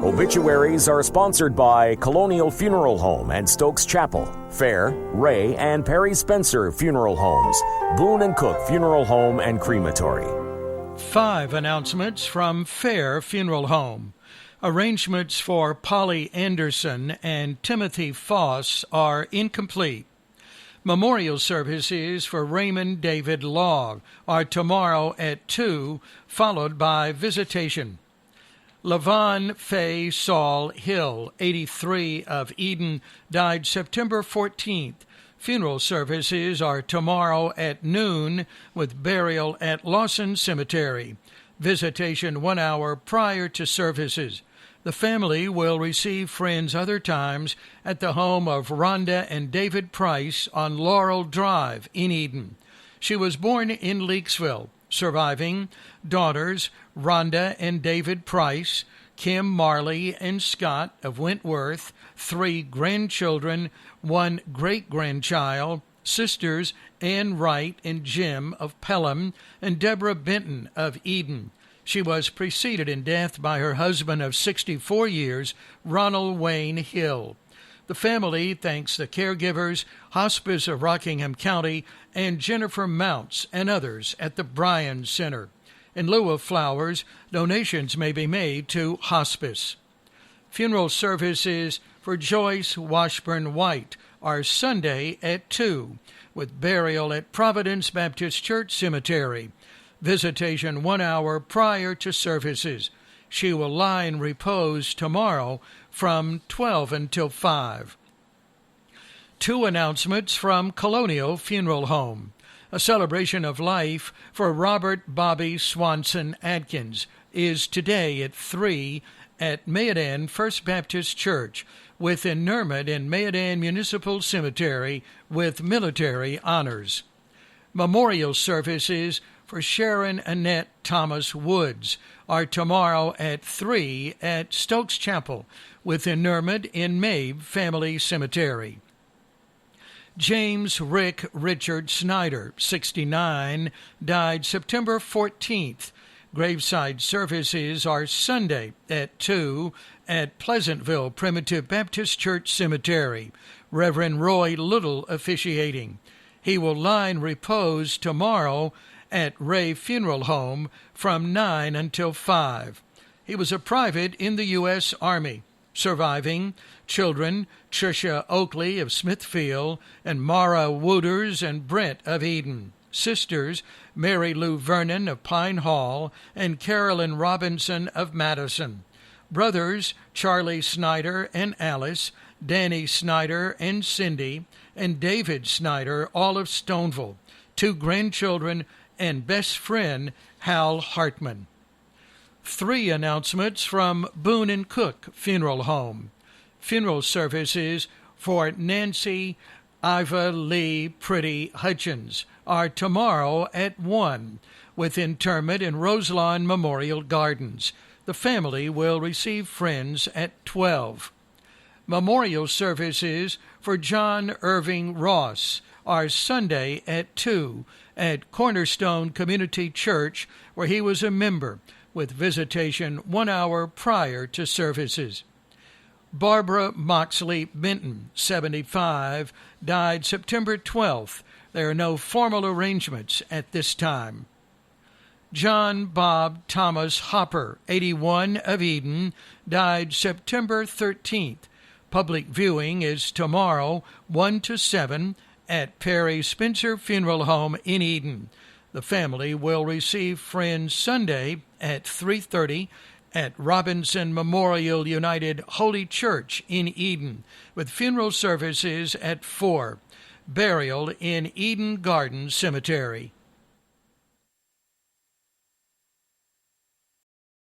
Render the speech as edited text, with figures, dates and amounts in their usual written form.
Obituaries are sponsored by Colonial Funeral Home and Stokes Chapel, Fair, Ray, and Perry Spencer Funeral Homes, Boone and Cook Funeral Home and Crematory. 5 announcements from Fair Funeral Home. Arrangements for Polly Anderson and Timothy Foss are incomplete. Memorial services for Raymond David Law are tomorrow at 2, followed by visitation. Lavon Faye Saul Hill, 83, of Eden, died September 14th. Funeral services are tomorrow at noon, with burial at Lawson Cemetery. Visitation 1 hour prior to services. The family will receive friends other times at the home of Rhonda and David Price on Laurel Drive in Eden. She was born in Leakesville. Surviving daughters Rhonda and David Price, Kim Marley and Scott of Wentworth, 3 grandchildren, 1 great-grandchild, sisters Ann Wright and Jim of Pelham, and Deborah Benton of Eden. She was preceded in death by her husband of 64 years, Ronald Wayne Hill. The family thanks the caregivers, Hospice of Rockingham County, and Jennifer Mounts and others at the Bryan Center. In lieu of flowers, donations may be made to Hospice. Funeral services for Joyce Washburn White are Sunday at 2, with burial at Providence Baptist Church Cemetery. Visitation 1 hour prior to services. She will lie in repose tomorrow from 12 until 5. 2 announcements from Colonial Funeral Home. A celebration of life for Robert Bobby Swanson Atkins is today at 3 at Mayodan First Baptist Church, with interment in Mayodan Municipal Cemetery with military honors. Memorial services for Sharon Annette Thomas Woods are tomorrow at 3 at Stokes Chapel, with interment in Mabe Family Cemetery. James Rick Richard Snyder, 69, died September 14th. Graveside services are Sunday at 2 at Pleasantville Primitive Baptist Church Cemetery. Reverend Roy Little officiating. He will lie in repose tomorrow at Ray Funeral Home from 9 until 5. He was a private in the U.S. Army. Surviving children Tricia Oakley of Smithfield and Mara Wooders and Brent of Eden. Sisters Mary Lou Vernon of Pine Hall and Carolyn Robinson of Madison. Brothers Charlie Snyder and Alice, Danny Snyder and Cindy, and David Snyder, all of Stoneville. 2 grandchildren and best friend Hal Hartman. 3 announcements from Boone and Cook Funeral Home. Funeral services for Nancy Iva Lee Pretty Hutchins are tomorrow at 1, with interment in Roselawn Memorial Gardens. The family will receive friends at 12. Memorial services for John Irving Ross are Sunday at 2 at Cornerstone Community Church, where he was a member, with visitation 1 hour prior to services. Barbara Moxley Benton, 75, died September 12th. There are no formal arrangements at this time. John Bob Thomas Hopper, 81, of Eden, died September 13th. Public viewing is tomorrow, 1 to 7, at Perry Spencer Funeral Home in Eden. The family will receive friends Sunday at 3:30 at Robinson Memorial United Holy Church in Eden, with funeral services at 4. Burial in Eden Garden Cemetery.